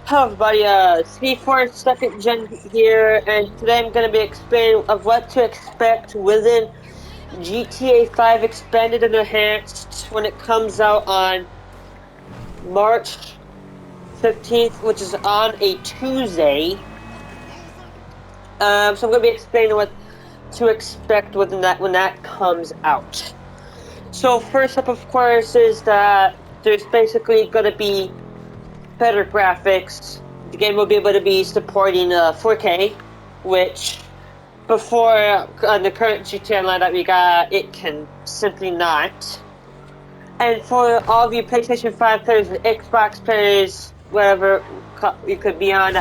Hello everybody, C4 second gen here, and today I'm going to be explaining of what to expect within GTA 5 Expanded and Enhanced when it comes out on March 15th, which is on a Tuesday. So I'm going to be explaining what to expect within that when that comes out. So first up, of course, is that there's basically going to be better graphics. The game will be able to be supporting 4K, which before on the current GTA line that we got, it can simply not. And for all of you PlayStation 5 players and Xbox players, whatever you could be on,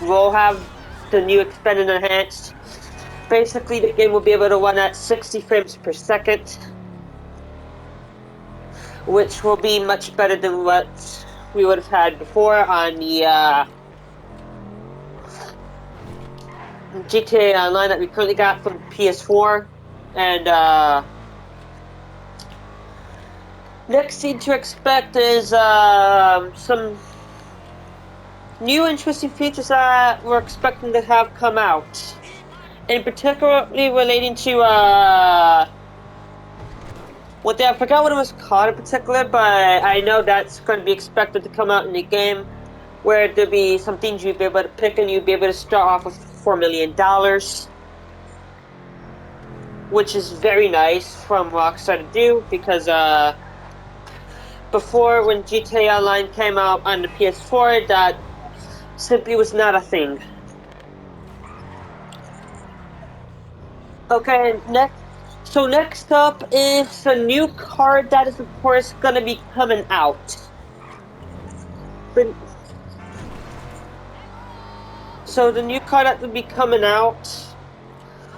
will have the new Expanded and Enhanced. Basically, the game will be able to run at 60 frames per second, which will be much better than what we would have had before on the GTA Online that we currently got from PS4. And next thing to expect is some new interesting features that we're expecting to have come out. In particularly relating to I forgot what it was called in particular, but I know that's going to be expected to come out in the game, where there'll be some things you'll be able to pick, and you'll be able to start off with $4 million, which is very nice from Rockstar to do, because before, when GTA Online came out on the PS4, that simply was not a thing. Okay, next up is a new card that is, of course, gonna be coming out. So the new card that will be coming out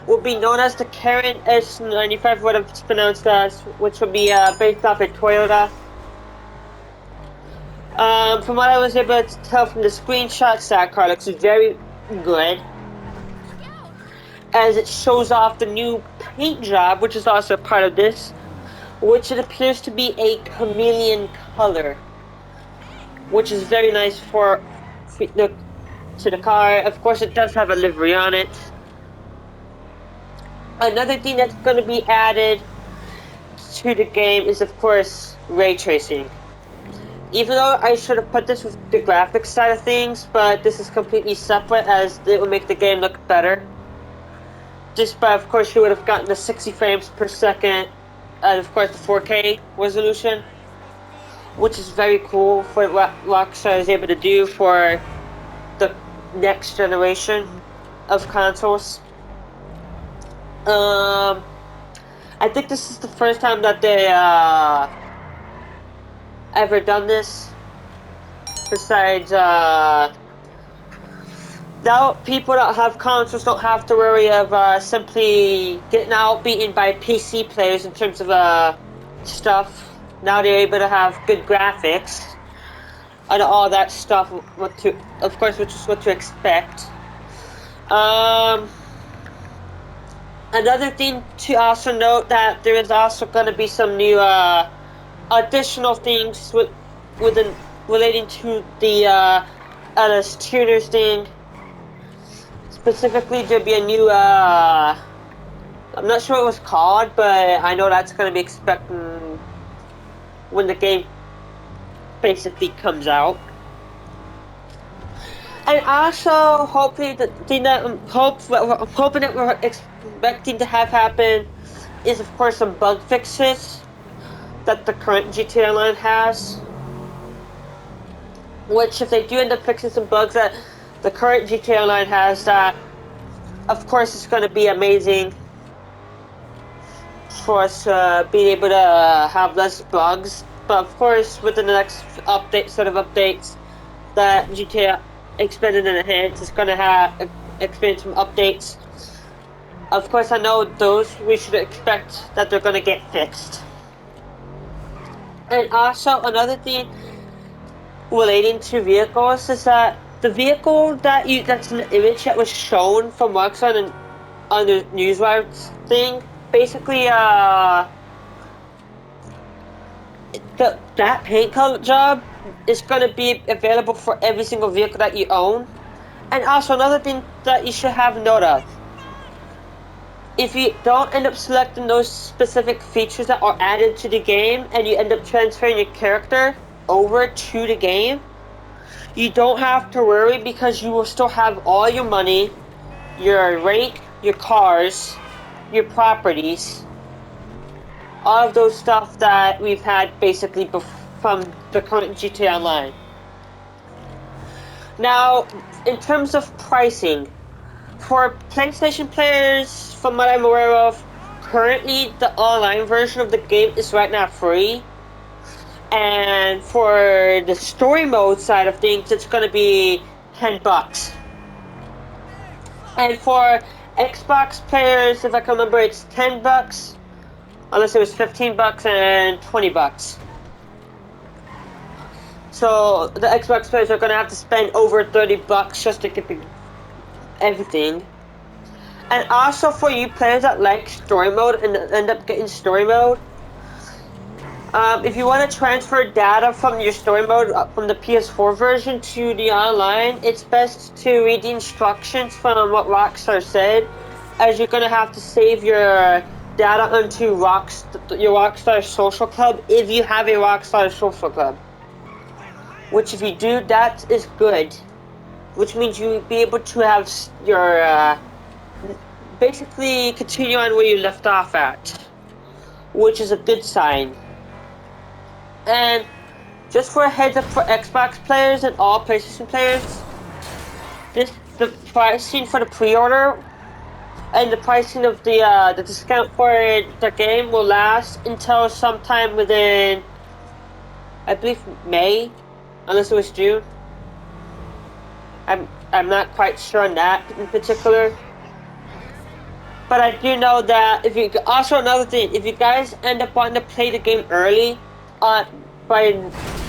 will be known as the Karen S95, what it's pronounced as, which will be based off a Toyota. From what I was able to tell from the screenshots, that card looks very good, as it shows off the new paint job, which is also part of this, which it appears to be a chameleon color, which is very nice for to the car. Of course, it does have a livery on it. Another thing that's going to be added to the game is, of course, ray tracing. Even though I should have put this with the graphics side of things, but this is completely separate, as it will make the game look better. Just by, of course, you would have gotten the 60 frames per second, and of course the 4K resolution, which is very cool for what Rockstar is able to do for the next generation of consoles. I think this is the first time that they ever done this. Besides, now people that have consoles don't have to worry of simply getting outbeaten by PC players in terms of stuff. Now they're able to have good graphics and all that stuff. Of course, which is what to expect. Another thing to also note that there is also going to be some new additional things relating to the LS tuners thing. Specifically, there'll be a new I'm not sure what it was called, but I know that's going to be expecting when the game basically comes out. And also, hopefully, the thing that I'm hoping that we're expecting to have happen is, of course, some bug fixes that the current GTA Online has. Which, if they do end up fixing some bugs that the current GTA Online has, that, of course, it's going to be amazing for us being able to have less bugs. But, of course, with the next set of updates, that GTA Expanded and Enhanced is going to experience some updates. Of course, I know those we should expect that they're going to get fixed. And also, another thing relating to vehicles is that the vehicle that's an image that was shown from Rockstar on the Newswire thing, basically, that paint color job is going to be available for every single vehicle that you own. And also another thing that you should have note of. If you don't end up selecting those specific features that are added to the game and you end up transferring your character over to the game, you don't have to worry because you will still have all your money, your rank, your cars, your properties, all of those stuff that we've had basically from the current GTA Online. Now, in terms of pricing, for PlayStation players, from what I'm aware of, currently the online version of the game is right now free. And for the story mode side of things, it's gonna be $10. And for Xbox players, if I can remember, it's $10, unless it was $15 and $20. So the Xbox players are gonna have to spend over $30 just to get everything. And also for you players that like story mode and end up getting story mode, if you want to transfer data from your story mode from the PS4 version to the online, it's best to read the instructions from what Rockstar said, as you're going to have to save your data onto your Rockstar Social Club if you have a Rockstar Social Club. Which if you do, that is good. Which means you'll be able to have your basically continue on where you left off at, which is a good sign. And just for a heads up for Xbox players and all PlayStation players, the pricing for the pre-order and the pricing of the discount for the game will last until sometime within, I believe, May, unless it was June. I'm not quite sure on that in particular. But I do know that if you also another thing, if you guys end up wanting to play the game early, by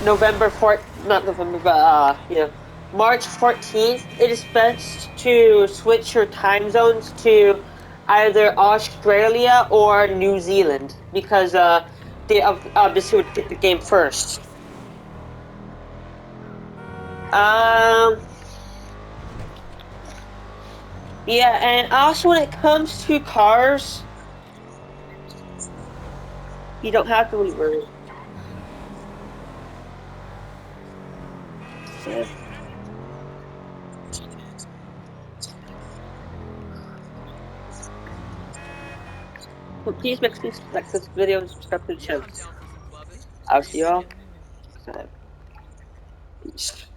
November 4th, not November, but March 14th, it is best to switch your time zones to either Australia or New Zealand because they obviously would get the game first. Um, yeah, and also when it comes to cars, you don't have to really worry. Yeah. Well, please make sure to like this video and subscribe to the channel. I'll see y'all next time. Peace.